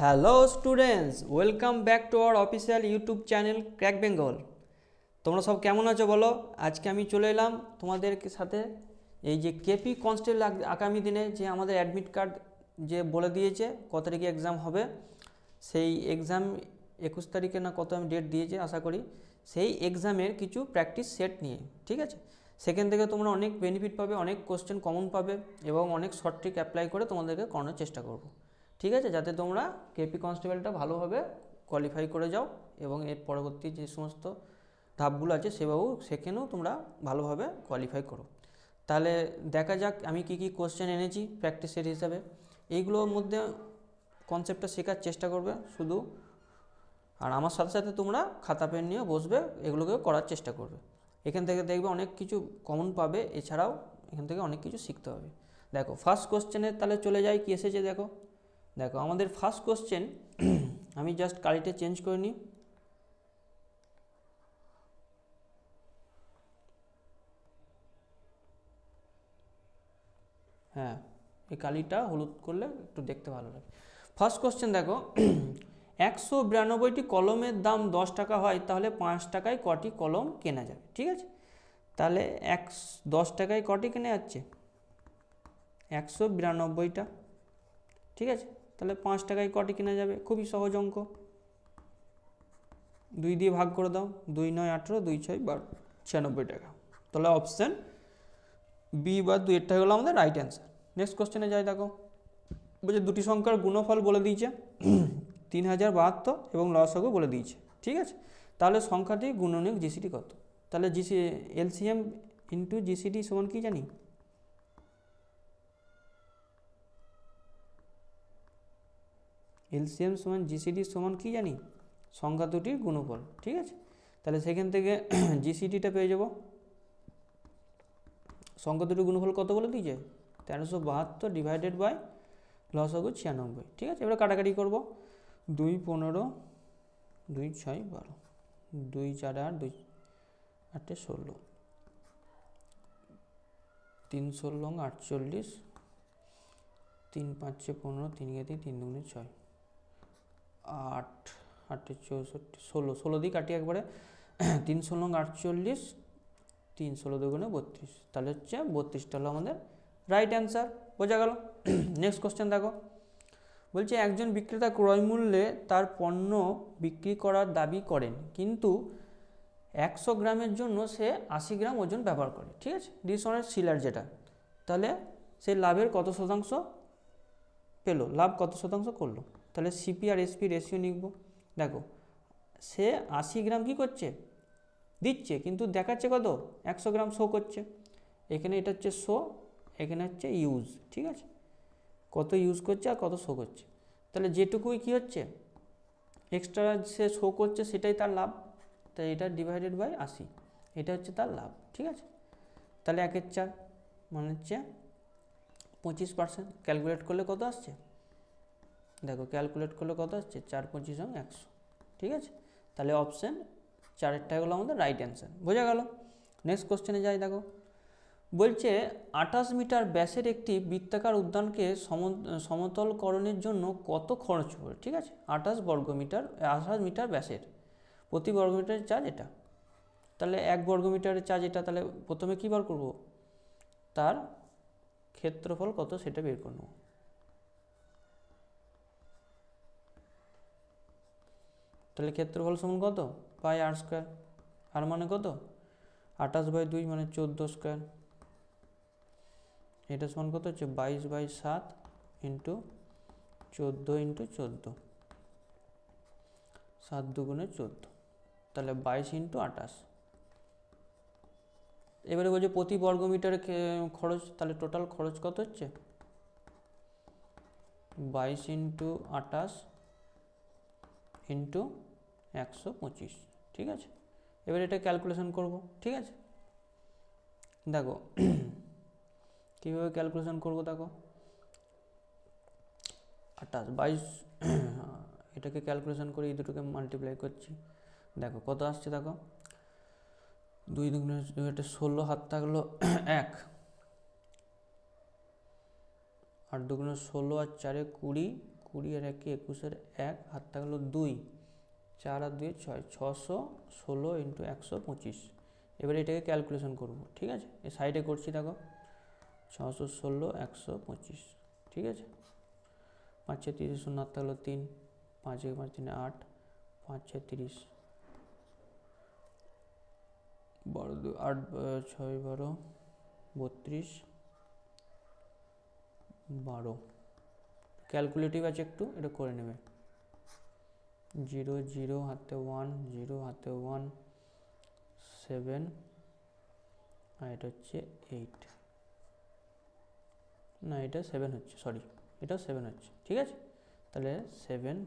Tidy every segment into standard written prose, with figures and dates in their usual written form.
Hello students, welcome back to our official YouTube channel crack Bengal. তোমরা সব কেমন আছো বলো। আজকে আমি চলে এলাম তোমাদের সাথে এই যে কেপি কনস্টেবল আগামী দিনে যে আমাদের অ্যাডমিট কার্ড যে বলে দিয়েছে কত তারিখে এক্সাম হবে, সেই এক্সাম 21 তারিখে না কত আমি ডেট দিয়েছে আশা করি, সেই এক্সামের কিছু প্র্যাকটিস সেট নিয়ে, ঠিক আছে। সেখান থেকে তোমরা অনেক বেনিফিট পাবে, অনেক কোশ্চেন কমন পাবে এবং অনেক শর্ট ট্রিক অ্যাপ্লাই করে তোমাদেরকে করানোর চেষ্টা করব, ঠিক আছে, যাতে তোমরা কেপি কনস্টেবলটা ভালোভাবে কোয়ালিফাই করে যাও এবং এর পরবর্তী যে সমস্ত ধাপগুলো আছে সেখানেও তোমরা ভালোভাবে কোয়ালিফাই করো। তাহলে দেখা যাক আমি কি কি কোশ্চেন এনেছি প্র্যাকটিস সেট হিসাবে। এইগুলোর মধ্যে কনসেপ্টটা শেখার চেষ্টা করবে শুধু, আর আমার সাথে সাথে তোমরা খাতা পেন নিয়ে বসবে, এগুলোকে করার চেষ্টা করবে। এখান থেকে দেখবে অনেক কিছু কমন পাবে, এছাড়াও এখান থেকে অনেক কিছু শিখতে হবে। দেখো ফার্স্ট কোশ্চেনে তাহলে চলে যাই, কি এসেছে দেখো। দেখো আমাদের ফার্স্ট কোশ্চেন, আমি জাস্ট কালিটা চেঞ্জ করে নিই। হ্যাঁ, এই কালিটা হলুদ করলে একটু দেখতে ভালো লাগে। ফার্স্ট কোশ্চেন দেখো, 192টি কলমের দাম 10 টাকা হয়, তাহলে 5 টাকায় কটি কলম কেনা যাবে, ঠিক আছে। তাহলে 10 টাকায় কটি কেনা যাচ্ছে, 192টা, ঠিক আছে। তাহলে 5 টাকায় কটি কেনা যাবে, খুবই সহজ অঙ্ক। 2 দিয়ে ভাগ করে দাও, 2 9 18, 2 6 12, 96 টাকা। তাহলে অপশান বি বা 2 হলো আমাদের রাইট অ্যান্সার। নেক্সট কোশ্চেনে যাই, দেখো বলছে দুটি সংখ্যার গুণফল বলে দিয়েছে 3072 এবং লসাগু বলে দিয়েছে, ঠিক আছে। তাহলে সংখ্যাটি গুণনীয়ক জিসিটি কত। তাহলে এলসিএম ইন্টু জিসিটি সমান কি জানি, এলসিএম সমান জিসিটি সমান কি জানি, সংখ্যা দুটির গুণফল, ঠিক আছে। তাহলে সেখান থেকে জিসিটিটা পেয়ে যাব, সংখ্যা দুটির গুণফল কত বলে দিয়েছে 1372 ডিভাইডেড বাই লসাগু 96, ঠিক আছে। এবার কাটাকাটি করব, 2 15, 2 6 12, 2 4 8, 2 8 16, 3 16 48, 3 5 15, 3 3 3 2 6, 8 8 64, 16 16 দিয়ে কাটি একবারে, 3 16 48, 3 16 2 32, তাহলে হচ্ছে 32টা হলো আমাদের রাইট অ্যান্সার, বোঝা গেল। নেক্সট কোশ্চেন দেখো, বলছে একজন বিক্রেতা ক্রয় মূল্যে তার পণ্য বিক্রি করার দাবি করেন, কিন্তু 100 গ্রামের জন্য সে 80 গ্রাম ওজন ব্যবহার করে, ঠিক আছে, ডিসঅনেস্ট সিলার যেটা। তাহলে সে লাভের কত শতাংশ পেলো, লাভ কত শতাংশ করলো। তাহলে সিপি আর এসপি রেশিও লিখব। দেখো সে 80 গ্রাম কি করছে দিচ্ছে, কিন্তু দেখাচ্ছে কত 100 গ্রাম শো করছে। এখানে এটা হচ্ছে শো, এখানে হচ্ছে ইউজ, ঠিক আছে, কত ইউজ করছে আর কত শো করছে। তাহলে যেটুকুই কি হচ্ছে এক্সট্রা সে শো করছে সেটাই তার লাভ, তাই এটা ডিভাইডেড বাই 80, এটা হচ্ছে তার লাভ, ঠিক আছে। তাহলে 1/4 মানে হচ্ছে 25%। ক্যালকুলেট করলে কত আসছে, দেখো ক্যালকুলেট করলে কত আসছে 4 25 100, ঠিক আছে। তাহলে অপশান 4 হলো আমাদের রাইট অ্যান্সার, বোঝা গেল। নেক্সট কোশ্চেনে যাই, দেখো বলছে 28 মিটার ব্যাসের একটি বৃত্তাকার উদ্যানকে সমতলকরণের জন্য কত খরচ পড়ে, ঠিক আছে। 28 মিটার ব্যাসের, প্রতি বর্গমিটারের চার্জ এটা। তাহলে 1 বর্গমিটারের চার্জ এটা, তাহলে প্রথমে কী বার করব, তার ক্ষেত্রফল কত সেটা বের করে নেব। তাহলে ক্ষেত্রফল সমান কত, পাই আর স্কোয়ার, আর মানে কত 28/2 মানে 14 স্কোয়ার, এটা সমান কত হচ্ছে 22/7 ইন্টু 14 ইন্টু 14, 7 2 14, তাহলে 22 ইন্টু 28। এবারে বলছে প্রতি বর্গমিটারে খরচ, তাহলে টোটাল খরচ কত হচ্ছে 22 ইন্টু 28 ইন্টু 125, ঠিক আছে। এবার এটা ক্যালকুলেশন করব, ঠিক আছে। দেখো কীভাবে ক্যালকুলেশন করব, দেখো 28 22, এটাকে ক্যালকুলেশন করে এই দুটোকে মাল্টিপ্লাই করছি, দেখো কত আসছে, দেখো 2 2 এটা 16, হাত থাকলো 1, 8 2 16 আর 4 20, 20 আর 1 21 1 হাত থাকলো 2, 4 আর 2 6, 616 ইন্টু 125। এবারে এটাকে ক্যালকুলেশন করব, ঠিক আছে? এই সাইডে করছি, দেখো 616 125, ঠিক আছে? 5 6 30 শূন্য হাত থাকলো 3, 5 1 5 3 8, 5 6 30, 12 2 8 6 12 32 12। ক্যালকুলেটিভ আছে, একটু এটা করে নেবে। 0 0 হাতে 1, 0 হাতে 1, 7 আর এটা হচ্ছে 8, না এটা 7 হচ্ছে, সরি এটা 7 হচ্ছে, ঠিক আছে? তাহলে 7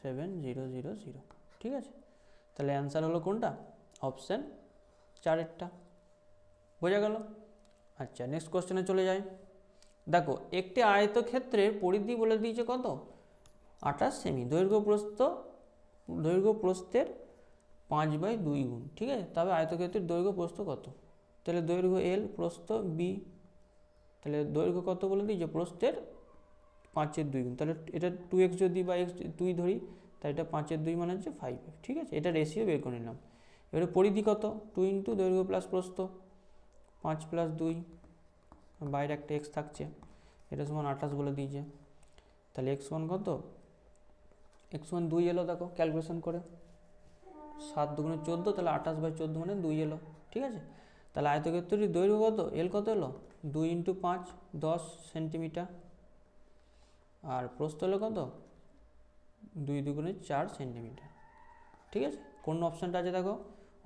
7 0 0 0, ঠিক আছে? তাহলে অ্যান্সার হলো কোনটা? অপশান 4-এরটা। বোঝা গেল? আচ্ছা, নেক্সট কোশ্চেনে চলে যাই। দেখো, একটি আয়তক্ষেত্রের পরিধি বলে দিয়েছে কত? 28 সেমি। দৈর্ঘ্য প্রস্থের 5/2 গুণ, ঠিক আছে? তবে আয়তক্ষেত্রের দৈর্ঘ্য প্রস্থ কত? তাহলে দৈর্ঘ্য L, প্রস্থ B, তাহলে দৈর্ঘ্য কত বলে দিয়েছে? প্রস্থের 5/2 গুণ। তাহলে এটা 2x যদি বা x 2 ধরি, তাই এটা 5/2 মানে হচ্ছে 5, ঠিক আছে? এটা রেশিও বের করে নিলাম। এবারে পরিধি কত? 2 ইন্টু দৈর্ঘ্য প্লাস প্রস্থ, 5 + 2, বাইরে একটা x থাকছে, এটা সমান 28 বলে দিয়েছে। তাহলে x সমান কত? x সমান 2 এলো, দেখো ক্যালকুলেশন করে, 7 2 14, তাহলে 28/14 মানে 2 এলো, ঠিক আছে? তাহলে আয়তক্ষেত্রটির দৈর্ঘ্য কত? L কত এলো? 2 ইন্টু 5 10 সেন্টিমিটার, আর প্রস্থ হলো কত? 2 2 4 সেন্টিমিটার, ঠিক আছে? কোন অপশানটা আছে দেখো?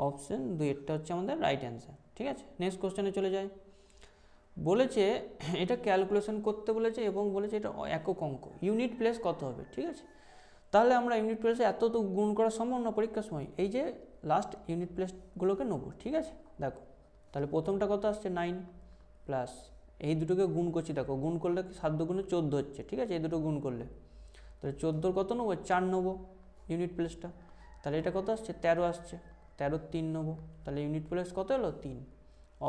অপশান 2 এরটা হচ্ছে আমাদের রাইট অ্যান্সার, ঠিক আছে? নেক্সট কোশ্চেনে চলে যায়। বলেছে এটা ক্যালকুলেশন করতে বলেছে এবং বলেছে এটা একক অঙ্ক, ইউনিট প্লেস কত হবে, ঠিক আছে? তাহলে আমরা ইউনিট প্লেসে এত তো গুণ করা সম্ভব না পরীক্ষার সময়, এই যে লাস্ট ইউনিট প্লেসগুলোকে নেবো, ঠিক আছে? দেখো, তাহলে প্রথমটা কত আসছে? 9 প্লাস এই দুটোকে গুণ করছি, দেখো গুণ করলে 7 2 14 হচ্ছে, ঠিক আছে? এই দুটো গুণ করলে তাহলে 14 কত নেবো? 4 নেবো ইউনিট প্লেসটা। তাহলে এটা কত আসছে? 13 আসছে, 13 3 নেবো, তাহলে ইউনিট প্লেস কত হলো? 3।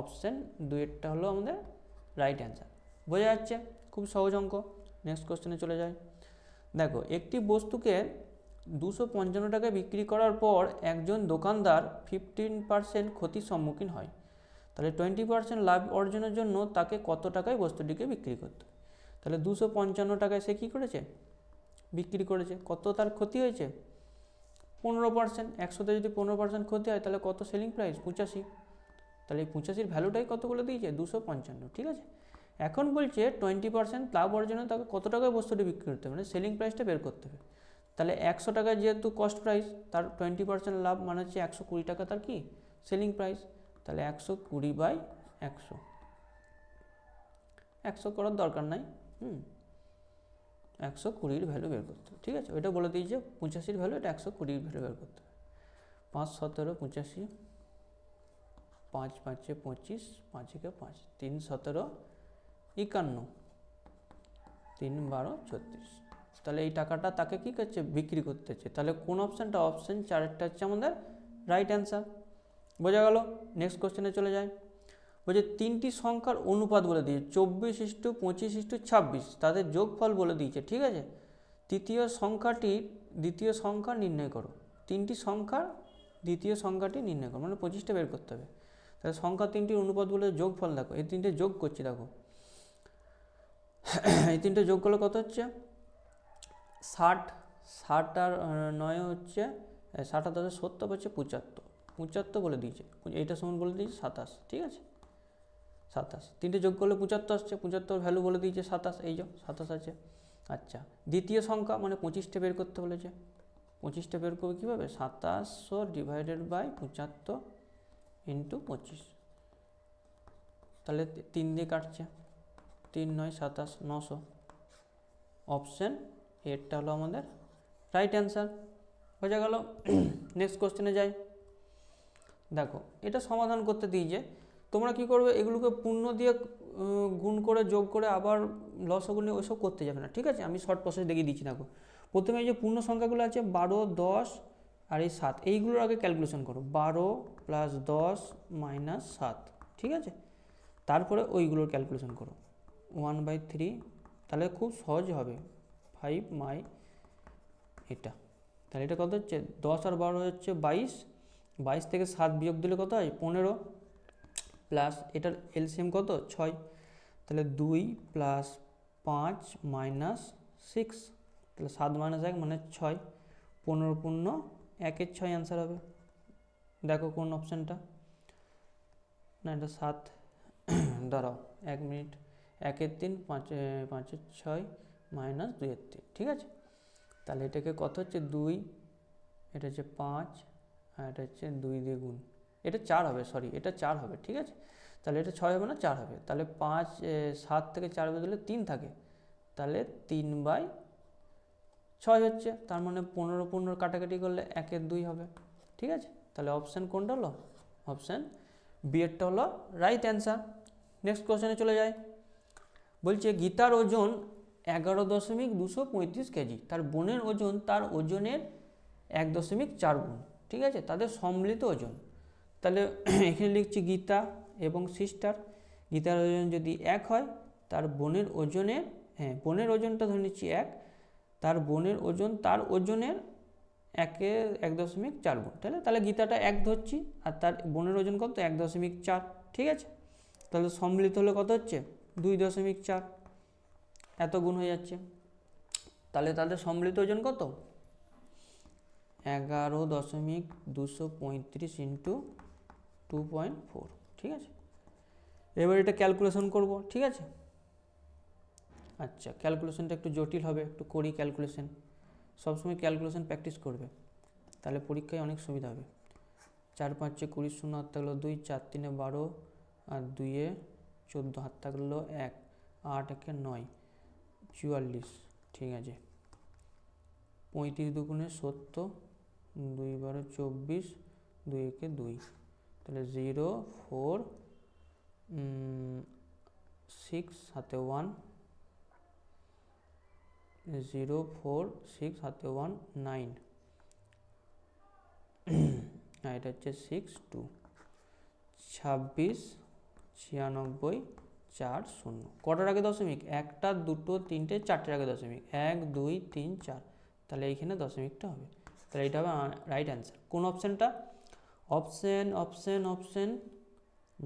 অপশান 2 এরটা হলো আমাদের রাইট অ্যান্সার। বোঝা যাচ্ছে? খুব সহজ অঙ্ক। নেক্সট কোশ্চেনে চলে যায়। দেখো, একটি বস্তুকে 255 টাকায় বিক্রি করার পর একজন দোকানদার 15% ক্ষতির সম্মুখীন হয়, তাহলে 20% লাভ অর্জনের জন্য তাকে কত টাকায় বস্তুটিকে বিক্রি করতে? তাহলে 255 টাকায় সে কী করেছে? বিক্রি করেছে। কত তার ক্ষতি হয়েছে? 15%। 100তে যদি 15% ক্ষতি হয় তাহলে কত সেলিং প্রাইস? 85। তাহলে এই 85-র ভ্যালুটাই কত বলে দিয়েছে? 255, ঠিক আছে? এখন বলছে 20% লাভ অর্জনে তাকে কত টাকায় বস্তুটি বিক্রি করতে হবে, মানে সেলিং প্রাইসটা বের করতে হবে। তাহলে 100 টাকায় যেহেতু কস্ট প্রাইস, তার 20% লাভ মানে হচ্ছে 120 টাকা তার কি সেলিং প্রাইস। তাহলে 120/100, 100 করার দরকার নাই, 120-র ভ্যালু বের করতে হবে, ঠিক আছে? ওইটা বলে দিয়েছে 85-র ভ্যালু, এটা 120-র ভ্যালু বের করতে হবে। 5 17 85, 5 5 25, 5 5, 3 17 51, 3 12 36। তাহলে এই টাকাটা তাকে কী করছে? বিক্রি করতে হচ্ছে। তাহলে কোন অপশানটা? অপশান 4-এরটা হচ্ছে আমাদের রাইট অ্যান্সার। বোঝা গেল? নেক্সট কোশ্চেনে চলে যায়। বলছে 3টি সংখ্যার অনুপাত বলে দিয়েছে, 24:25:26, তাদের যোগফল বলে দিয়েছে, ঠিক আছে? দ্বিতীয় সংখ্যা নির্ণয় করো। 3টি সংখ্যার দ্বিতীয় সংখ্যাটি নির্ণয় করো, মানে 25টা বের করতে হবে। তাহলে সংখ্যা 3টির অনুপাত বলে যোগফল দেখো, এই 3টে যোগ করছি, দেখো এই 3টে যোগ করলে কত হচ্ছে? 60, 60 আর 9 হচ্ছে 60 আর 10 70 হচ্ছে 75 বলে দিয়েছে। এইটা সমান বলে দিয়েছে 27, ঠিক আছে? 27, 3টে যোগ করলে 75 আসছে, 75 ভ্যালু বলে দিয়েছে 27, এই যে 27 আছে। আচ্ছা, দ্বিতীয় সংখ্যা মানে 25টা বের করতে বলেছে। 25টা বের করবে কীভাবে? 27/75 ইন্টু 25, তাহলে 3 দিয়ে কাটছে, 3 9 27, 900। অপশান এরটা হলো আমাদের রাইট অ্যান্সার। বোঝা গেল? নেক্সট কোশ্চেনে যাই। দেখো, এটা সমাধান করতে দিয়েছে, তোমরা কি করবে? এগুলোকে পূর্ণ দিয়ে গুণ করে যোগ করে আবার লসাগু নিয়ে ওইসব করতে যাবে না, ঠিক আছে? আমি শর্ট প্রসেস দেখিয়ে দিচ্ছি। দেখো, প্রথমে এই যে পূর্ণ সংখ্যাগুলো আছে 12 10 আর এই 7, এইগুলোর আগে ক্যালকুলেশন করো। 12 + 10 - 7, ঠিক আছে? তারপরে ওইগুলোর ক্যালকুলেশন করো 1/3, তাহলে খুব সহজ হবে। 5 মাই এটা, তাহলে এটা কত হচ্ছে 10 আর 12 হচ্ছে 22, 22 থেকে 7 বিয়োগ দিলে কত হয় 15, প্লাস এটার এলসিএম কত 6, তাহলে 2 প্লাস 5 মাইনাস 6, তাহলে 7 মাইনাস 1 মানে 6, 15 পূর্ণ 1-এর 6 অ্যান্সার হবে। দেখো কোন অপশানটা, না এটা 7, দাঁড়াও 1 মিনিট, 1-এর 3, 5-এর 6 মাইনাস 2-এর 3, ঠিক আছে। তাহলে এটাকে কত হচ্ছে 2, এটা হচ্ছে 5, আর এটা হচ্ছে 2 দিয়ে গুণ, এটা 4 হবে, সরি এটা 4 হবে, ঠিক আছে। তাহলে এটা 6 হবে না 4 হবে, তাহলে 5 7 থেকে 4 বদলে 3 থাকে, তাহলে 3/6 হচ্ছে, তার মানে 15 কাটাকাটি করলে 1-এর 2 হবে, ঠিক আছে। তাহলে অপশান কোনটা হলো, অপশান বি এরটা হলো রাইট অ্যান্সার। নেক্সট কোশ্চেনে চলে যায়, বলছে গীতার ওজন 11.235 কেজি, তার বোনের ওজন তার ওজনের 1.4 গুণ, ঠিক আছে, তাদের সম্মিলিত ওজন। তাহলে এখানে লিখছি গীতা এবং সিস্টার, গীতার ওজন যদি 1 হয়, তার বোনের ওজনের, হ্যাঁ বোনের ওজনটা ধরে নিচ্ছি 1, তার বোনের ওজন তার ওজনের 1.4 গুণ, তাহলে গীতাটা 1 ধরছি, আর তার বোনের ওজন কত 1.4, ঠিক আছে। তাহলে সম্মিলিত হলে কত হচ্ছে 2.4, এত গুণ হয়ে যাচ্ছে, তাহলে তাদের সম্মিলিত ওজন কত 11.235 ইন্টু 2.4, ঠিক আছে। এবার এটা ক্যালকুলেশন করব, ঠিক আছে। আচ্ছা ক্যালকুলেশনটা একটু জটিল হবে, একটু করি ক্যালকুলেশন, সবসময় ক্যালকুলেশন প্র্যাকটিস করবে, তাহলে পরীক্ষায় অনেক সুবিধা হবে। 4 5 20, 0 হাত থাকলো 2, 4 3 12, আর 2 14, হাত থাকলো 1, 8 1 9, 44, ঠিক আছে। 35 দুগুণে 70, 2 12 24, 2 1 2, তাহলে 0 4 6 হাতে 1, 0 4 6 হাতে 1 9, এটা হচ্ছে 6 2, 26 96 4 0, কটার আগে দশমিক, 1টা 2টো 3টে 4টের আগে দশমিক, 1 2 3 4, তাহলে এইখানে দশমিকটা হবে, তাহলে এটা হবে রাইট অ্যান্সার। কোন অপশানটা, অপশান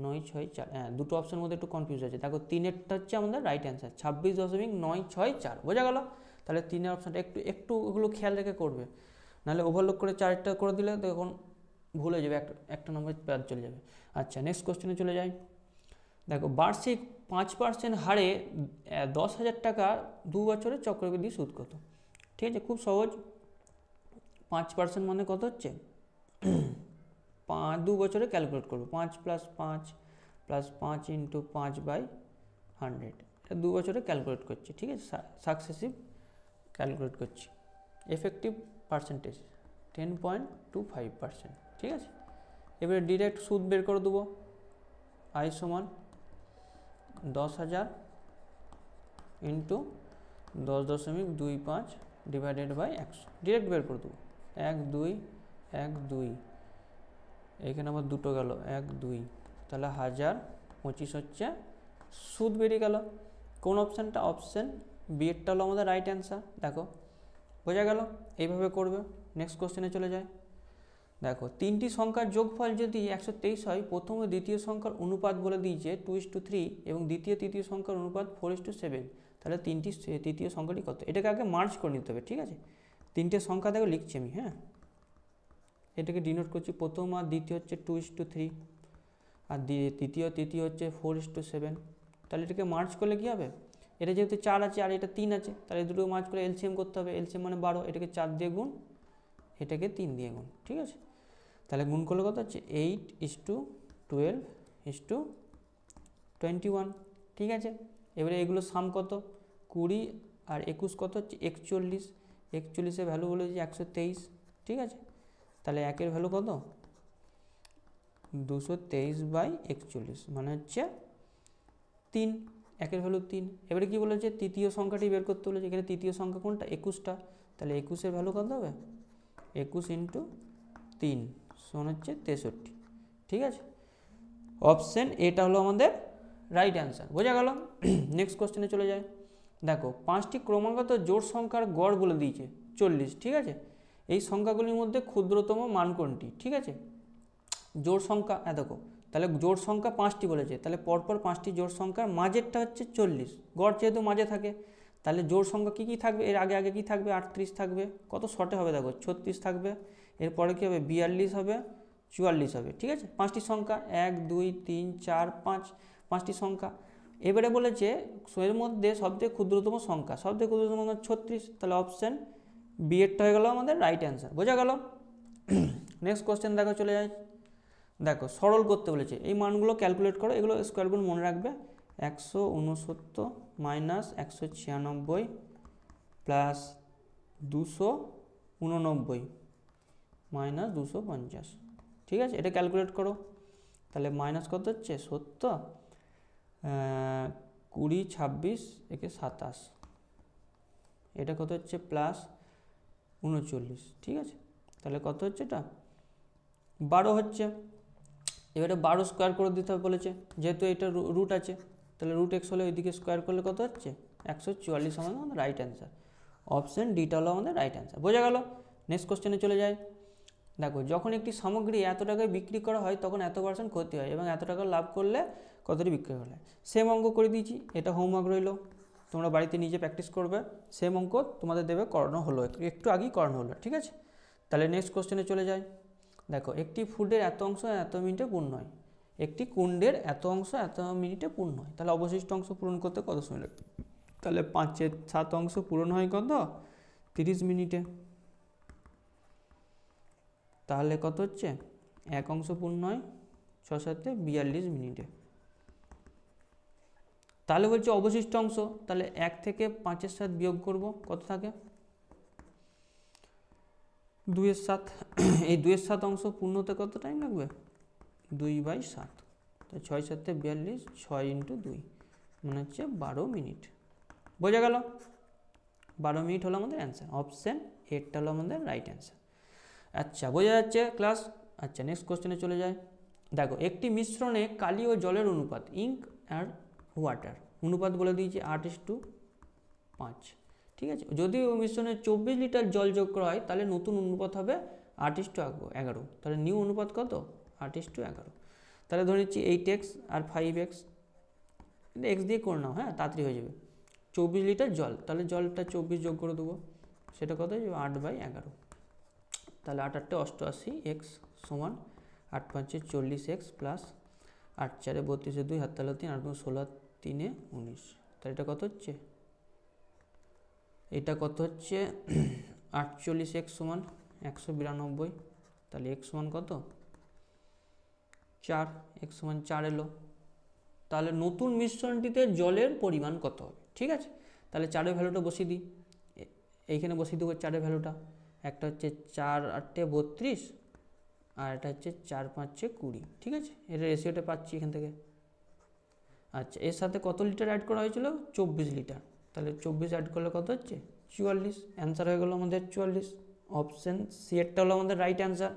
9 6 4, হ্যাঁ দুটো অপশানের মধ্যে একটু কনফিউজ আছে, দেখো 3-এরটা হচ্ছে আমাদের রাইট অ্যান্সার 26.964, বোঝা গেল। তাহলে 3-এর অপশানটা একটু ওগুলো খেয়াল রেখে করবে, নাহলে ওভারলোড করে 4টা করে দিলে তখন ভুল হয়ে যাবে, একটা নম্বর বাদ চলে যাবে। আচ্ছা নেক্সট কোশ্চেনে চলে যাই, দেখো বার্ষিক 5% হারে 10,000 টাকা 2 বছরের চক্রবৃদ্ধি সুদ কত, ঠিক আছে, খুব সহজ। 5% মানে কত হচ্ছে 2 বছরে ক্যালকুলেট করবো, 5 + 5 + 5 × 5/100, এটা 2 বছরে ক্যালকুলেট করছি, ঠিক আছে, সাকসেসিভ ক্যালকুলেট করছি। এফেক্টিভ পার্সেন্টেজ 10.25%, ঠিক আছে। এবারে ডিরেক্ট সুদ বের করে দেবো, আই সমান 10,000 ইন্টু 10.25 ডিভাইডেড বাই 100, ডিরেক্ট বের করে দেবো, 1 2 1 2, এখানে আমার দুটো গেল 1 2, তাহলে 1025 হচ্ছে সুদ বেরিয়ে গেল। কোন অপশানটা, অপশান বি এরটা হলো আমাদের রাইট অ্যান্সার, দেখো বোঝা গেল, এইভাবে করবে। নেক্সট কোশ্চেনে চলে যায়, দেখো 3টি সংখ্যার যোগফল যদি 123 হয়, প্রথম ও দ্বিতীয় সংখ্যার অনুপাত বলে দিয়েছে 2:3 এবং দ্বিতীয় তৃতীয় সংখ্যার অনুপাত 4:7, তাহলে তৃতীয় সংখ্যাটি কত, এটাকে আগে মার্জ করে নিতে হবে, ঠিক আছে। 3টে সংখ্যা দেখো লিখছি আমি, হ্যাঁ এটাকে ডিনোট করছি, প্রথম আর দ্বিতীয় হচ্ছে 2:3, আর তৃতীয় হচ্ছে 4:7, তাহলে এটাকে মার্জ করলে কী হবে, এটা যেহেতু 4 আছে আর এটা 3 আছে, তাহলে দুটো মার্জ করে এলসিএম করতে হবে, এলসিএম মানে 12, এটাকে 4 দিয়ে গুণ, এটাকে 3 দিয়ে গুণ, ঠিক আছে। তাহলে গুণ করলে কত হচ্ছে 8:12:21, ঠিক আছে। এবারে এগুলো সাম কত, 20 আর 21 কত হচ্ছে 41, 41-এর ভ্যালু বলে যে 123, ঠিক আছে। তাহলে 1-এর ভ্যালু কত 223/41, মানে হচ্ছে 3, 1-এর ভ্যালু 3। এবারে কি বলেছে, তৃতীয় সংখ্যাটি বের করতে বলেছে, এখানে তৃতীয় সংখ্যা কোনটা 21টা, তাহলে 21-এর ভ্যালু কত হবে 21 × 3 সমান হচ্ছে 63, ঠিক আছে। অপশান এটা হলো আমাদের রাইট অ্যান্সার, বোঝা গেল। নেক্সট কোশ্চেনে চলে যায়, দেখো 5টি ক্রমাগত জোড় সংখ্যার গড় বলে দিয়েছে 40, ঠিক আছে। এই সংখ্যাগুলির মধ্যে ক্ষুদ্রতম মান কোনটি, ঠিক আছে। জোড় সংখ্যা দেখো, তাহলে জোড় সংখ্যা 5টি বলেছে, তাহলে পরপর 5টি জোড় সংখ্যার মাঝেরটা হচ্ছে 40, গড় যেহেতু মাঝে থাকে, তাহলে জোড় সংখ্যা কী কী থাকবে, এর আগে আগে কী থাকবে, 38 থাকবে, কত শর্টে হবে দেখো 36 থাকবে, এরপরে কী হবে 42 হবে, 44 হবে, ঠিক আছে। 5টি সংখ্যা 1 2 3 4 5, 5টি সংখ্যা। এবারে বলেছে এর মধ্যে সবথেকে ক্ষুদ্রতম সংখ্যা, সবথেকে ক্ষুদ্রতম সংখ্যা 36, তাহলে অপশান বি এরটা হয়ে গেল আমাদের রাইট অ্যান্সার, বোঝা গেল। নেক্সট কোশ্চেন দেখো, চলে যায়। দেখো সরল করতে বলেছে, এই মানগুলো ক্যালকুলেট করো, এগুলো স্কোয়ারগুলো মনে রাখবে। 169 মাইনাস 196 প্লাস 289 মাইনাস 250, ঠিক আছে। এটা ক্যালকুলেট করো, তাহলে মাইনাস কত হচ্ছে 70, 20 26 একে 27, এটা কত হচ্ছে প্লাস 39, ঠিক আছে। তাহলে কত হচ্ছে এটা 12 হচ্ছে। এবারে 12 স্কোয়ার করে দিতে হবে বলেছে, যেহেতু এটা রুট আছে, তাহলে রুট এক্স হলে ওইদিকে স্কোয়ার করলে কত হচ্ছে 144 আমাদের রাইট অ্যান্সার, অপশান ডিটা হলো আমাদের রাইট অ্যান্সার, বোঝা গেল। নেক্সট কোশ্চেনে চলে যায়। দেখো যখন একটি সামগ্রী এত টাকায় বিক্রি করা হয় তখন এত % ক্ষতি হয় এবং এত টাকা লাভ করলে কতটি বিক্রি করা হয়। সেম অঙ্ক করে দিয়েছি, এটা হোমওয়ার্ক রইলো, তোমরা বাড়িতে নিজে প্র্যাকটিস করবে। সেম অঙ্ক তোমাদের দেবে, করানো হলো, একটু আগেই করানো হলো, ঠিক আছে। তাহলে নেক্সট কোশ্চেনে চলে যায়। দেখো একটি ফুডের এত অংশ এত মিনিটে পূর্ণ হয়, একটি কুণ্ডের এত অংশ এত মিনিটে পূর্ণ হয়, তাহলে অবশিষ্ট অংশ পূরণ করতে কত সময় লাগবে, তাহলে 5/7 অংশ পূরণ হয় কত 30 মিনিটে, তাহলে কত হচ্ছে 1 অংশ পূর্ণ হয় 6/7 42 মিনিটে। তাহলে বলছে অবশিষ্ট অংশ, তাহলে 1 থেকে 5/7 বিয়োগ করব, কত থাকে 2/7, এই 2/7 অংশ পূর্ণ হতে কত টাইম লাগবে 2/7, তো 6/7 42, 6 × 2 মানে হচ্ছে 12 মিনিট, বোঝা গেল। 12 মিনিট হলো আমাদের অ্যান্সার, অপশান এরটা হলো আমাদের রাইট অ্যান্সার। আচ্ছা বোঝা যাচ্ছে ক্লাস। আচ্ছা নেক্সট কোশ্চেনে চলে যায়। দেখো একটি মিশ্রণে কালি ও জলের অনুপাত, ইঙ্ক আর ওয়াটার, অনুপাত বলে দিয়েছে 8:5, ঠিক আছে। যদি ওই মিশ্রণে 24 লিটার জল যোগ করা হয় তাহলে নতুন অনুপাত হবে 8:11, তাহলে নিউ অনুপাত কত 8:11। তাহলে ধরে নিচ্ছি 8x আর 5x, এক্স দিয়ে করে নাও, হ্যাঁ তাড়াতাড়ি হয়ে যাবে। 24 লিটার জল, তাহলে জলটা 24 যোগ করে দেবো, সেটা কত হয়ে যাবে 8/11, তাহলে 8 8 88 এক্স সমান 8 5 40x প্লাস 8 4 32 2 হাত তালা 3 8 16 3 19, তাহলে এটা কত হচ্ছে, এটা কত হচ্ছে 48x সমান 192, তাহলে x সমান কত 4, x সমান 4 এলো। তাহলে নতুন মিশ্রণটিতে জলের পরিমাণ কত হবে, ঠিক আছে। তাহলে 4-এর ভ্যালুটা বসিয়ে দিই, এইখানে বসিয়ে দেবো 4-এর ভ্যালুটা, একটা হচ্ছে 4 8 32 আর এটা হচ্ছে 4 5 20, ঠিক আছে। এটা রেশিওটা পাচ্ছি এখান থেকে। আচ্ছা এর সাথে কত লিটার অ্যাড করা হয়েছিল 24 লিটার, তাহলে 24 অ্যাড করলে কত হচ্ছে 44, অ্যান্সার হয়ে গেলো আমাদের 44, অপশান সি এরটা হলো আমাদের রাইট অ্যান্সার,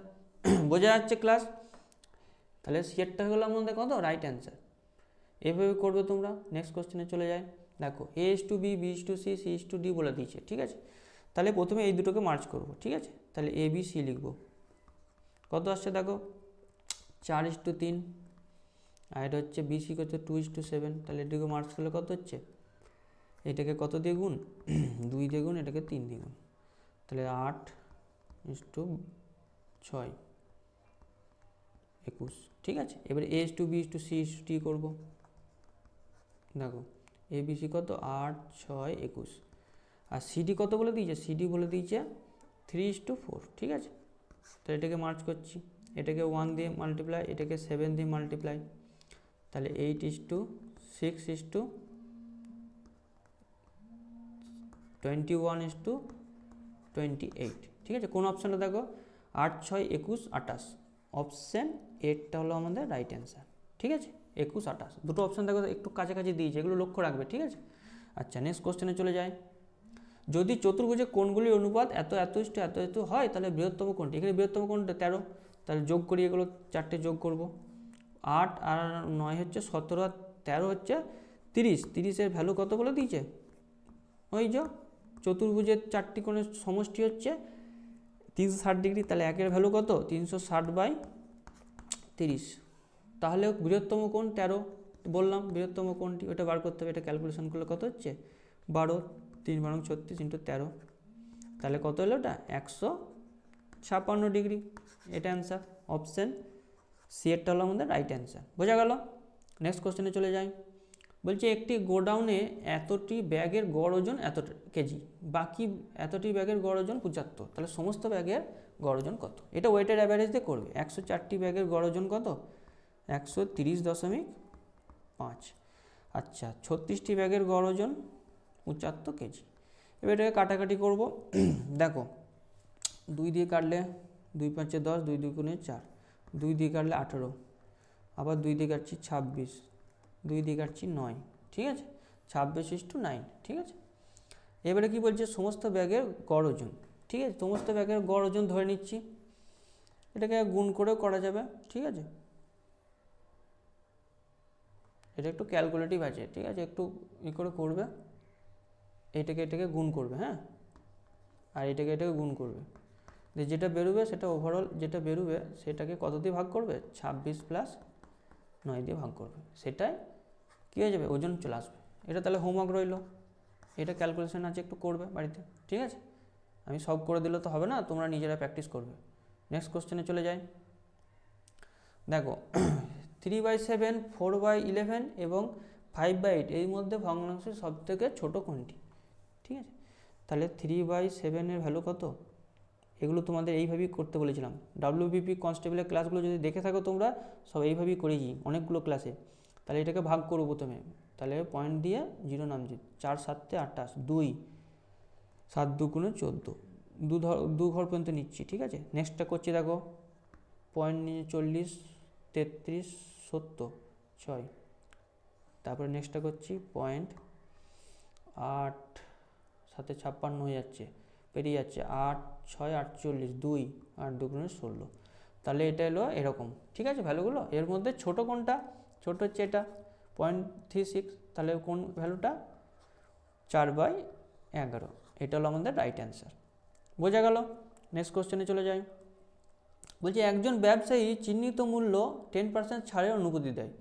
বোঝা যাচ্ছে ক্লাস। তাহলে সি এরটা হয়ে গেলো আমাদের কত রাইট অ্যান্সার। এভাবে করবে তোমরা। নেক্সট কোশ্চেনে চলে যায়। দেখো A:B, B:C, C:D বলে দিয়েছে, ঠিক আছে। তাহলে প্রথমে এই দুটোকে মার্চ করব, ঠিক আছে। তাহলে ABC লিখব, কত আসছে দেখো 4:3, আর এটা হচ্ছে BC কত 2:7, তাহলে এটাকে মার্চ করলে কত হচ্ছে, এটাকে কত দিয়ে গুণ 2 দিয়ে গুণ, এটাকে 3 দিয়ে গুণ, তাহলে 8:6 21, ঠিক আছে। এবারে A:B, C:D করব, দেখো ABC কত 8 6 21, আর CD কত বলে দিয়েছে, CD বলে দিয়েছে 3:4, ঠিক আছে। তো এটাকে মার্চ করছি, এটাকে 1 দিয়ে মাল্টিপ্লাই, এটাকে 7 দিয়ে মাল্টিপ্লাই, তাহলে 8:6:21:28, ঠিক আছে। কোন অপশানটা দেখো 8 6 21 28, অপশান এরটা হলো আমাদের রাইট অ্যান্সার, ঠিক আছে। 21 28 দুটো অপশান দেখো একটু কাছাকাছি দিয়েছে, এগুলো লক্ষ্য রাখবে, ঠিক আছে। আচ্ছা নেক্সট কোশ্চেনে চলে যায়। যদি চতুর্ভুজে কোণগুলির অনুপাত এত এত ইষ্ট এত এত হয় তাহলে বৃহত্তম কোণটি, এখানে বৃহত্তম কোণটা 13, তাহলে যোগ করি, এগুলো 4টে যোগ করব, 8 আর 9 হচ্ছে 17 আর 13 হচ্ছে 30, 30-এর ভ্যালু কত বলে দিয়েছে ওই যে চতুর্ভুজের 4টি কোণের সমষ্টি হচ্ছে 360 ডিগ্রি, তাহলে একের ভ্যালু কত 360/30। তাহলে বৃহত্তম কোণ 13 বললাম, বৃহত্তম কোণটি ওটা বার করতে হবে। এটা ক্যালকুলেশন করলে কত হচ্ছে 12, 3 × 36 × 13, তাহলে কত হলো ওটা 156 ডিগ্রি। এটা অ্যান্সার, অপশান সি এরটা হলো আমাদের রাইট অ্যান্সার। বোঝা গেল? নেক্সট কোশ্চেনে চলে যাই। বলছে একটি গোডাউনে এতটি ব্যাগের গড় ওজন এত কেজি, বাকি এতটি ব্যাগের গড় ওজন 75, তাহলে সমস্ত ব্যাগের গড় ওজন কত? এটা ওয়েটের অ্যাভারেজ দিয়ে করবে। 104টি ব্যাগের গড় ওজন কত 130.5। আচ্ছা 36টি ব্যাগের গড় ওজন 75 কেজি। এবার এটাকে কাটাকাটি করব। দেখো 2 দিয়ে কাটলে 2 × 5 = 10, 2 × 2 = 4, 2 দিয়ে কাটলে 18, আবার 2 দিয়ে কাটছি 26, 2 দিয়ে কাটছি 9, ঠিক আছে 26:9, ঠিক আছে। এবারে কি বলছে সমস্ত ব্যাগের গড় ওজন, ঠিক আছে। সমস্ত ব্যাগের গড় ওজন ধরে নিচ্ছি, এটাকে গুণ করেও করা যাবে, ঠিক আছে। এটা একটু ক্যালকুলেটিভ আছে, ঠিক আছে, একটু করে করবে। এটাকে গুণ করবে, হ্যাঁ, আর এটাকে গুণ করবে, যেটা বেরোবে সেটা ওভারঅল যেটা বেরোবে সেটাকে কত দিয়ে ভাগ করবে 26 + 9 দিয়ে ভাগ করবে, সেটাই কী হয়ে যাবে ওজন চলে আসবে। এটা তাহলে হোমওয়ার্ক রইল, এটা ক্যালকুলেশন আছে একটু করবে বাড়িতে, ঠিক আছে। আমি সব করে দিলে তো হবে না, তোমরা নিজেরা প্র্যাকটিস করবে। নেক্সট কোশ্চেনে চলে যাই। দেখো 3/7, 4/11 এবং 5/8 এর মধ্যে ভগ্নাংশের সবথেকে ছোট কোনটি? ঠিক আছে, তাহলে 3/7 এর ভ্যালু কত? এগুলো তোমাদের এইভাবেই করতে বলেছিলাম। WBP কনস্টেবলের ক্লাসগুলো যদি দেখে থাকো তোমরা, সব এইভাবেই করেছি অনেকগুলো ক্লাসে। তাহলে এটাকে ভাগ করবো প্রথমে, তাহলে পয়েন্ট দিয়ে 0 নামছি, 4 × 7 = 28, 2 7 × 2 = 14, 2 ঘর পর্যন্ত নিচ্ছি, ঠিক আছে। নেক্সটটা করছি, দেখো পয়েন্ট নিয়ে 40, 33, 70, 6, তারপরে নেক্সটটা করছি পয়েন্ট 8 7 × 56 হয়ে যাচ্ছে, পেরিয়ে যাচ্ছে 8 × 6 = 48, 2 8 × 2 = 16, তাহলে এটা এলো এরকম, ঠিক আছে ভ্যালুগুলো। এর মধ্যে ছোট কোনটা? ছোট হচ্ছে এটা 0.36, তাহলে কোন ভ্যালুটা 4/11, এটা হলো আমাদের রাইট অ্যান্সার। বোঝা গেল? নেক্সট কোশ্চেনে চলে যাই। বলছি একজন ব্যবসায়ী চিহ্নিত মূল্য 10% ছাড়ের অনুমতি দেয়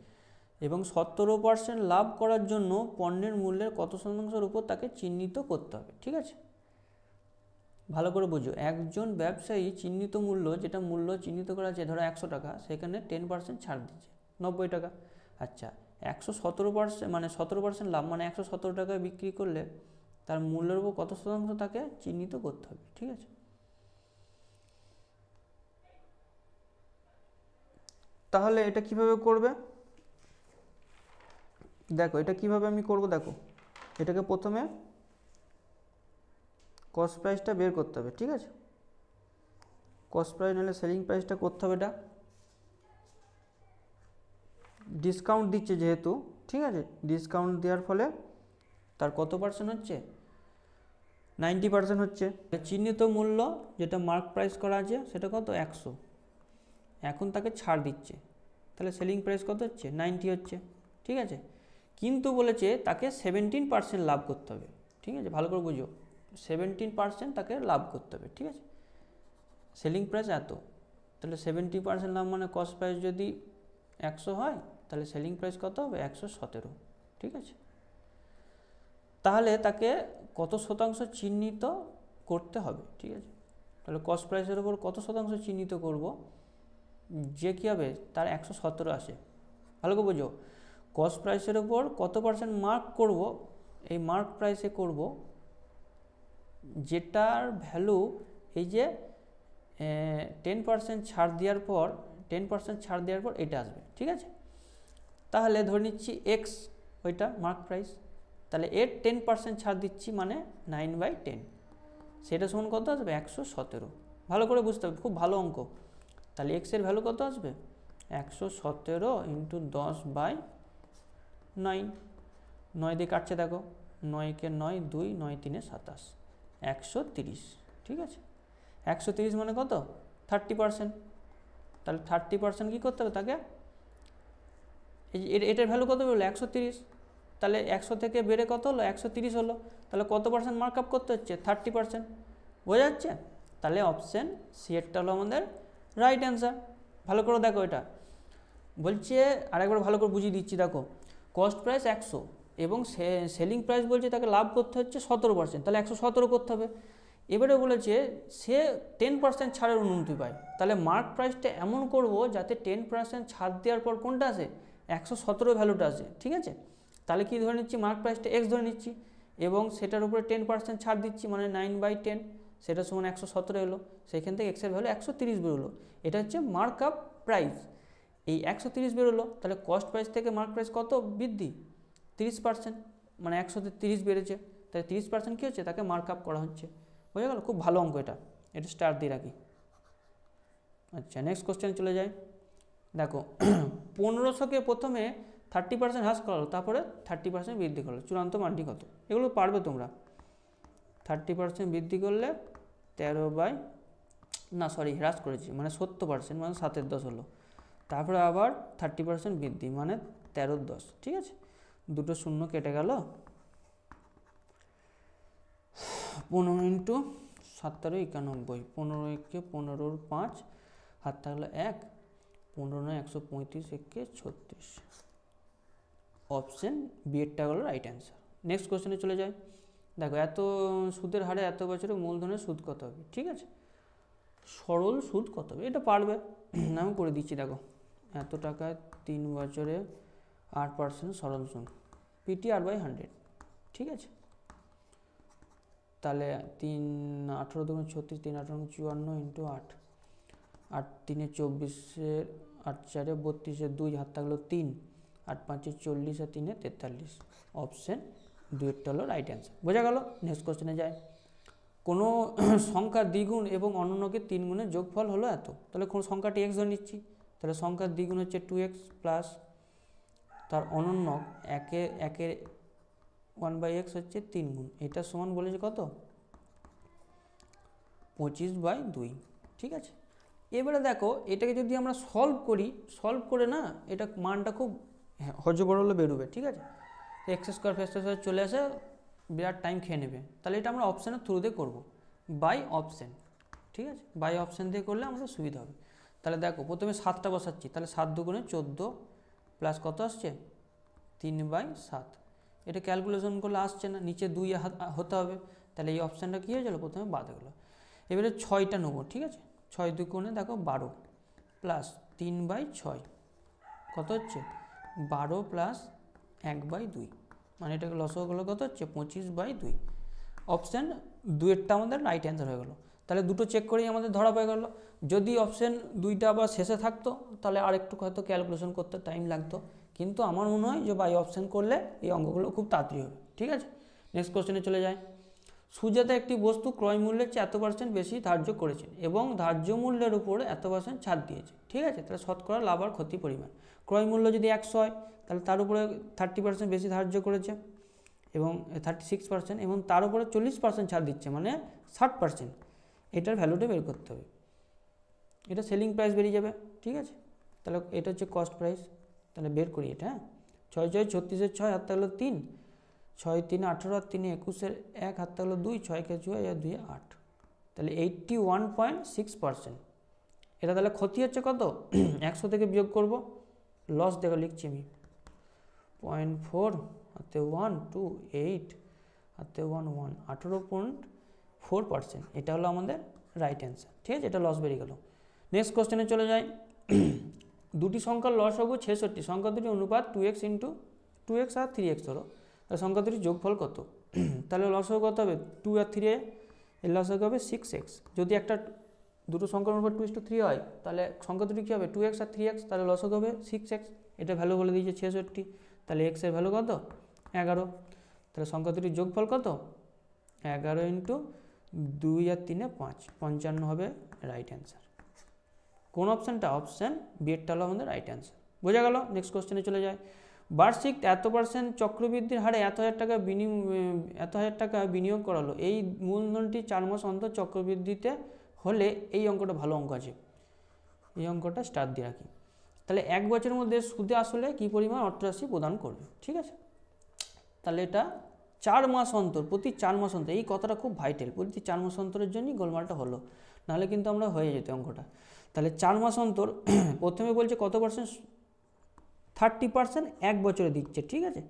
এবং 17% লাভ করার জন্য পণ্যের মূল্যের কত শতাংশের উপর তাকে চিহ্নিত করতে হবে, ঠিক আছে। ভালো করে বুঝো, একজন ব্যবসায়ী চিহ্নিত মূল্য, যেটা মূল্য চিহ্নিত করা আছে ধরো 100 টাকা, সেখানে 10% ছাড় দিচ্ছে 90 টাকা। আচ্ছা 117% মানে 17% লাভ, মানে 117 টাকায় বিক্রি করলে তার মূল্যের উপর কত শতাংশ তাকে চিহ্নিত করতে হবে, ঠিক আছে। তাহলে এটা কিভাবে করবে? দেখো এটা কিভাবে আমি করব, দেখো এটাকে প্রথমে কস্ট প্রাইসটা বের করতে হবে, ঠিক আছে। কস্ট প্রাইস নাহলে সেলিং প্রাইসটা করতে হবে। এটা ডিসকাউন্ট দিচ্ছে যেহেতু, ঠিক আছে, ডিসকাউন্ট দেওয়ার ফলে তার কত পার্সেন্ট হচ্ছে 90% হচ্ছে। চিহ্নিত মূল্য যেটা মার্ক প্রাইস করা আছে সেটা কত 100, এখন তাকে ছাড় দিচ্ছে, তাহলে সেলিং প্রাইস কত হচ্ছে 90 হচ্ছে, ঠিক আছে। কিন্তু বলেছে তাকে 17% লাভ করতে হবে, ঠিক আছে, ভালো করে বুঝো 17% তাকে লাভ করতে হবে, ঠিক আছে। সেলিং প্রাইস এত, তাহলে 70% লাভ মানে কস্ট প্রাইস যদি 100 হয় তাহলে সেলিং প্রাইস কত হবে 117, ঠিক আছে। তাহলে তাকে কত শতাংশ চিহ্নিত করতে হবে, ঠিক আছে। তাহলে কস্ট প্রাইসের উপর কত শতাংশ চিহ্নিত করব, যে কী হবে তার 117 আসে। ভালো করে বুঝো, কস্ট প্রাইসের উপর কত পার্সেন্ট মার্ক করব, এই মার্ক প্রাইসে করব যেটার ভ্যালু এই যে 10% ছাড় দেওয়ার পর 10% ছাড় দেওয়ার পর এটা আসবে, ঠিক আছে। তাহলে ধরে নিচ্ছি এক্স ওইটা মার্ক প্রাইস, তাহলে এর 10% ছাড় দিচ্ছি মানে 9/10, সেটা সমান কত আসবে 117। ভালো করে বুঝতে হবে, খুব ভালো অঙ্ক। তাহলে এক্সের ভ্যালু কত আসবে 117 × 10/9, 9 দিয়ে কাটছে, দেখো 9 কে 9, 2 9 3 27, 130, ঠিক আছে। 130 মানে কত 30%, তাহলে 30% কী করতে হবে তাকে, এটার ভ্যালু কত বললো 130, তাহলে 100 থেকে বেড়ে কত হলো 130 হলো, তাহলে কত পার্সেন্ট মার্ক আপ করতে হচ্ছে 30%, বোঝা যাচ্ছে? তাহলে অপশান সি এরটা হলো আমাদের রাইট অ্যান্সার। ভালো করে দেখো, এটা বলছে আরেকবার ভালো করে বুঝিয়ে দিচ্ছি, দেখো কস্ট প্রাইস 100 এবং সেলিং প্রাইস বলছে তাকে লাভ করতে হচ্ছে 17%, তাহলে 117 করতে হবে। এবারে বলেছে সে 10% ছাড়ের অনুমতি পায়, তাহলে মার্ক প্রাইসটা এমন করব যাতে 10% ছাড় দেওয়ার পর কোনটা আসে 117 ভ্যালুটা আসে, ঠিক আছে? তাহলে কি ধরে নিচ্ছি, মার্ক প্রাইসটা এক্স ধরে নিচ্ছি এবং সেটার উপরে 10% ছাড় দিচ্ছি, মানে 9/10, সেটা সমান 117 এলো, সেখান থেকে এক্সের ভ্যালু 130 বেরোলো। এটা হচ্ছে মার্ক আপ প্রাইস, এই 130 বেরোলো, তাহলে কস্ট প্রাইস থেকে মার্ক প্রাইস কত বৃদ্ধি 30%, মানে 130 বেড়েছে, তাই 30% কী হচ্ছে তাকে মার্ক আপ করা হচ্ছে। বোঝা গেল? খুব ভালো অঙ্ক এটা, এটা স্টার দিয়ে রাখি। আচ্ছা, নেক্সট কোশ্চেন চলে যায়। দেখো 1500কে প্রথমে 30% হ্রাস করা হলো, তারপরে 30% বৃদ্ধি করলো, চূড়ান্ত মানটি কত? এগুলো পারবে তোমরা। 30% বৃদ্ধি করলে 13 হ্রাস করেছি মানে 70%, মানে 7/10 হলো, তারপরে আবার 30% বৃদ্ধি মানে 13/10, ঠিক আছে? দুটো শূন্য কেটে গেল, 15 ইন্টু 17 91, 15 × 15 5, হাত থাকলো 1, 15 9 135, 1 36, অপশন বি এরটা হলো রাইট অ্যান্সার। নেক্সট কোশ্চেনে চলে যায়। দেখো এত সুদের হারে এত বছরে মূলধনের সুদ কত হবে, ঠিক আছে? সরল সুদ কত হবে এটা পারবে, আমি করে দিচ্ছি। দেখো এত টাকায় 3 বছরে 8% সরল সুদ, PTR/100, ঠিক আছে? তাহলে 3 18 দুগুণ 36, 3 18 54 ইন্টু 8, 8 3 24, 8 4 32, 2 হাত থাকলো 3, 8 5 40, আর 3 43, অপশন দুইটা হলো রাইট অ্যান্সার। বোঝা গেল? নেক্সট কোশ্চেনে যায়। কোনো সংখ্যার দ্বিগুণ এবং অনন্যকে 3 গুণের যোগফল হলো এত, তাহলে কোন সংখ্যাটি এক্স ধরে নিচ্ছি, তাহলে সংখ্যার দ্বিগুণ হচ্ছে 2x প্লাস তার অনন্য একের 1/x হচ্ছে 3 গুণ, এটা সমান বলেছে কত 25/2, ঠিক আছে? এবারে দেখো এটাকে যদি আমরা সলভ করি, সলভ করে না এটা মানটা খুব হজবরল বেরোবে, ঠিক আছে? x² ফ্যাক্টর চলে আসে, বিরাট টাইম খেয়ে নেবে, তাহলে এটা আমরা অপশানের থ্রু দিয়ে করবো, বাই অপশান, ঠিক আছে? বাই অপশান দিয়ে করলে আমাদের সুবিধা হবে। তাহলে দেখো প্রথমে 7টা বসাচ্ছি, তাহলে 7 দুগুণে 14 প্লাস কত আসছে 3/7, এটা ক্যালকুলেশন করলে আসছে না, নিচে 2 হতে হবে, তাহলে এই অপশানটা কী হয়ে গেলো প্রথমে বাদ গেলো। এবারে 6টা নেবো, ঠিক আছে? 6 দুগুণে দেখো 12 প্লাস 3/6 কত হচ্ছে 12 প্লাস 1/2, মানে এটাকে লসও গেলো কত হচ্ছে 25/2, অপশান 2এরটা আমাদের রাইট অ্যান্সার হয়ে গেলো। তাহলে দুটো চেক করেই আমাদের ধরা পেয়ে গেলো। যদি অপশান 2টা আবার শেষে থাকতো তাহলে আরেকটু হয়তো ক্যালকুলেশন করতে টাইম লাগতো, কিন্তু আমার মনে হয় যে বাই অপশান করলে এই অঙ্কগুলো খুব তাড়াতাড়ি হবে, ঠিক আছে? নেক্সট কোশ্চেনে চলে যায়। সুজাতা একটি বস্তু ক্রয় মূল্যের চেয়ে এত% বেশি ধার্য করেছেন এবং ধার্য মূল্যের উপর এত% ছাড় দিয়েছে, ঠিক আছে? তাহলে শতকরা লাভ আর ক্ষতি পরিমাণ, ক্রয় মূল্য যদি 100 হয় তাহলে তার উপরে 30% বেশি ধার্য করেছে এবং 36%, এবং তার উপরে 40% ছাড় দিচ্ছে মানে 60%, এটার ভ্যালুটা বের করতে হবে। এটা সেলিং প্রাইস বেরিয়ে যাবে, ঠিক আছে? তাহলে এটা হচ্ছে কস্ট প্রাইস, তাহলে বের করি এটা। 6 6 36 6 হাত থাকলো 3, 6 3 18 আর 3 21 1 হাত থাকলো 2, 6 কে 6 আর 2 8, তাহলে 81.6%। এটা তাহলে ক্ষতি হচ্ছে কত 100 থেকে বিয়োগ করব, লস দেখো লিখছি আমি 0.4 হাতে 1 2 8 হাতে 1 1 18.4%, এটা হলো আমাদের রাইট অ্যান্সার, ঠিক আছে? এটা লস বেরিয়ে গেল। নেক্সট কোশ্চেনে চলে যাই। দুটি সংখ্যার লসাগু 66, সংখ্যা দুটি অনুপাত 2x ইন্টু 2x আর 3x হলো, তাহলে সংখ্যা দুটির যোগফল কত? তাহলে লসাগু কত হবে 2 আর 3 এর লসাগু হবে 6x। যদি একটা দুটো সংখ্যার অনুপাত 2:3 হয় তাহলে সংখ্যা দুটি কী হবে 2x আর 3x, তাহলে লসাগু হবে 6x, এটা ভ্যালু বলে দিয়েছে 66, তাহলে x এর ভ্যালু কত 11, তাহলে সংখ্যা দুটির যোগফল কত 11 ইন্টু 2 আর 3 5, 55 হবে রাইট অ্যান্সার। কোন অপশানটা? অপশান বি এরটা হলো আমাদের রাইট অ্যান্সার। বোঝা গেল? নেক্সট কোশ্চেনে চলে যায়। বার্ষিক এত% চক্রবৃদ্ধির হারে 1,000 টাকা বিনিয়োগ করালো, এই মূলধনটি 4 মাস অন্তর চক্রবৃদ্ধিতে হলে, এই অঙ্কটা ভালো অঙ্ক আছে, এই অঙ্কটা স্টার দিয়ে রাখি। তাহলে 1 বছরের মধ্যে সুদে আসলে কি পরিমাণ অর্থরাশি প্রদান করবে, ঠিক আছে? তাহলে এটা 4 মাস অন্তর, প্রতি 4 মাস অন্তর, এই কথাটা খুব ভাইটাল, প্রতি 4 মাস অন্তরের জন্যই গোলমালটা হলো, নাহলে কিন্তু আমরা হয়ে যেত অঙ্কটা। তাহলে 4 মাস অন্তর প্রথমে বলছে কত পার্সেন্ট, 30% এক বছরে দিচ্ছে, ঠিক আছে।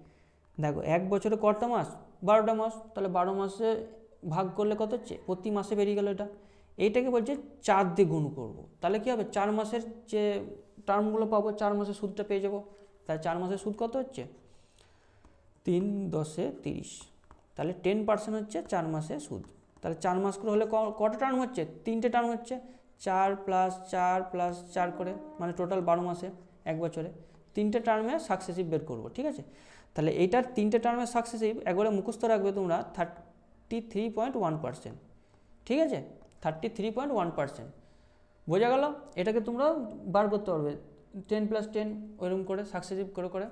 দেখো এক বছরে কটা মাস, 12টা মাস, তাহলে 12 মাসে ভাগ করলে কত হচ্ছে, প্রতি মাসে বেরিয়ে গেল এটা। এইটাকে বলছে 4 দিয়ে গুণ করব, তাহলে কি হবে, 4 মাসের যে টার্মগুলো পাবো, 4 মাসের সুদটা পেয়ে যাবো। তাহলে 4 মাসের সুদ কত হচ্ছে, 3 × 10 = 30, তাহলে 10% হচ্ছে 4 মাসের সুদ। তাহলে 4 মাস করে হলে কটা টার্ম হচ্ছে, 3টে টার্ম হচ্ছে, 4 + 4 + 4 করে, মানে টোটাল 12 মাসে, এক বছরে 3টে টার্মে সাকসেসিভ বের করবো, ঠিক আছে। তাহলে এইটার 3টে টার্মে সাকসেসিভ একবারে মুখস্থ রাখবে তোমরা 33.1%, ঠিক আছে, 33.1%, বোঝা গেল। এটাকে তোমরা বার করতে পারবে 10 + 10 ওইরকম করে সাকসেসিভ করে করে,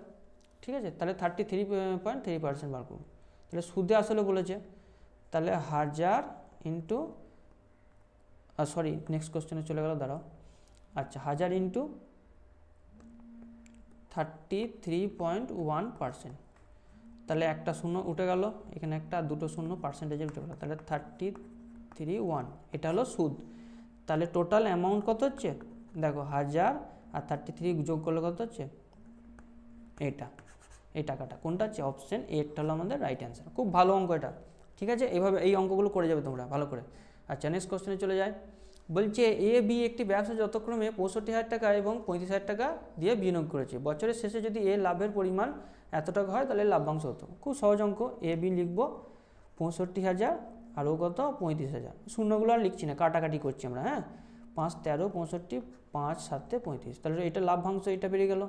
ঠিক আছে। তাহলে 33.3% বার করবো। তাহলে সুদে আসলে বলেছে, তাহলে 1000 ইন্টু, সরি নেক্সট কোশ্চেনে চলে গেল, দাঁড়াও। আচ্ছা 1000 ইন্টু 33.1%, তাহলে একটা শূন্য উঠে গেল, এখানে একটা দুটো শূন্য পার্সেন্টেজে উঠে গেল, তাহলে 33.1, এটা হলো সুদ। তাহলে টোটাল অ্যামাউন্ট কত হচ্ছে, দেখো 1000 আর 33 যোগ করলে কত হচ্ছে, এটা, এই টাকাটা কোনটা হচ্ছে, অপশন এরটা হলো আমাদের রাইট অ্যান্সার। খুব ভালো অঙ্ক এটা, ঠিক আছে, এইভাবে এই অঙ্কগুলো করে যাবে তোমরা ভালো করে। আচ্ছা নেক্সট কোশ্চেনে চলে যায়, বলছে এ বি একটি ব্যবসা যথাক্রমে 65,000 টাকা এবং 35,000 টাকা দিয়ে বিনিয়োগ করেছে, বছরের শেষে যদি এ লাভের পরিমাণ এত টাকা হয় তাহলে লাভ্যাংশ হতো। খুব সহজ অঙ্ক, এ বি লিখবো 65,000 আরও কত 35,000, শূন্যগুলো আর লিখছি না, কাটাকাটি করছি আমরা, হ্যাঁ, 5 × 13 = 65, 5 × 7 = 35, তাহলে এটা লাভ্যাংশ, এটা বেরিয়ে গেল।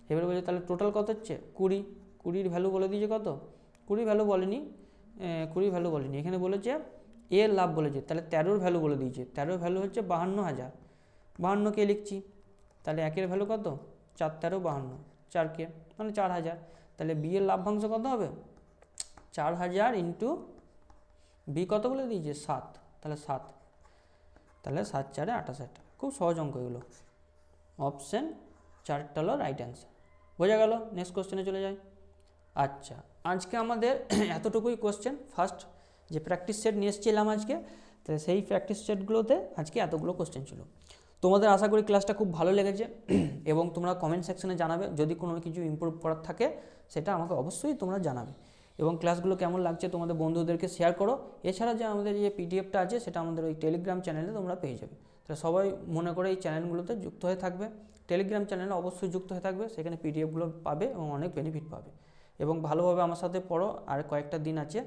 এবারে বলছে তাহলে টোটাল কত হচ্ছে 20, 20-র ভ্যালু বলে দিয়েছে কত, 20 ভ্যালু বলেনি, 20 ভ্যালু বলেনি, এখানে বলেছে এর লাভ বলেছে, তাহলে 13-র ভ্যালু বলে দিয়েছে, 13-র ভ্যালু হচ্ছে 52,000, 52কে লিখছি, তাহলে একের ভ্যালু কত, 4 × 13 = 52, 4কে মানে 4000, তাহলে বি এর লাভ্যাংশ কত হবে, 4000 ইন্টু বি কত বলে দিয়েছে 7, তাহলে 7, তাহলে 7 × 4 = 28,000 টাকা। খুব সহজ অঙ্ক এগুলো, অপশন 4টা হলো রাইট অ্যান্সার, বোঝা গেল। নেক্সট কোশ্চেনে চলে যায়। আচ্ছা আজকে আমাদের এতটুকুই কোশ্চেন, ফার্স্ট যে প্র্যাকটিস সেট নিয়ে এসেছিলাম আজকে, তাহলে সেই প্র্যাকটিস সেটগুলোতে আজকে এতগুলো কোশ্চেন ছিল। তোমাদের আশা করি ক্লাসটা খুব ভালো লেগেছে এবং তোমরা কমেন্ট সেকশনে জানাবে, যদি কোনো কিছু ইমপ্রুভ করার থাকে সেটা আমাকে অবশ্যই তোমরা জানাবে, এবং ক্লাসগুলো কেমন লাগছে তোমাদের বন্ধুদেরকে শেয়ার করো। এছাড়া যে আমাদের যে পিডিএফটা আছে সেটা আমাদের ওই টেলিগ্রাম চ্যানেলে তোমরা পেয়ে যাবে, তাহলে সবাই মনে করে এই চ্যানেলগুলোতে যুক্ত হয়ে থাকবে, টেলিগ্রাম চ্যানেলে অবশ্যই যুক্ত হয়ে থাকবে, সেখানে পিডিএফগুলো পাবে এবং অনেক বেনিফিট পাবে। এবং ভালোভাবে আমার সাথে পড়ো, আর কয়েকটা দিন আছে,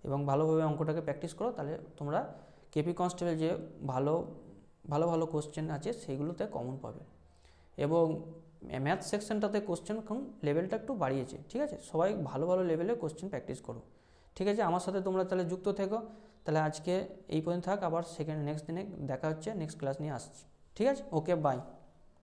এবং ভালোভাবে অঙ্কটাকে প্র্যাকটিস করো, তাহলে তোমরা কেপি কনস্টেবল যে ভালো ভালো ভালো কোশ্চেন আছে সেইগুলোতে কমন পাবে। এবং ম্যাথ সেকশনটাতে কোশ্চেন এখন লেভেলটা একটু বাড়িয়েছে, ঠিক আছে, সবাই ভালো ভালো লেভেলে কোশ্চেন প্র্যাকটিস করো, ঠিক আছে। আমার সাথে তোমরা তাহলে যুক্ত থেকো, তাহলে আজকে এই পর্যন্ত থাক, আবার নেক্সট দিনে দেখা হচ্ছে, নেক্সট ক্লাস নিয়ে আসছি, ঠিক আছে, ওকে বাই।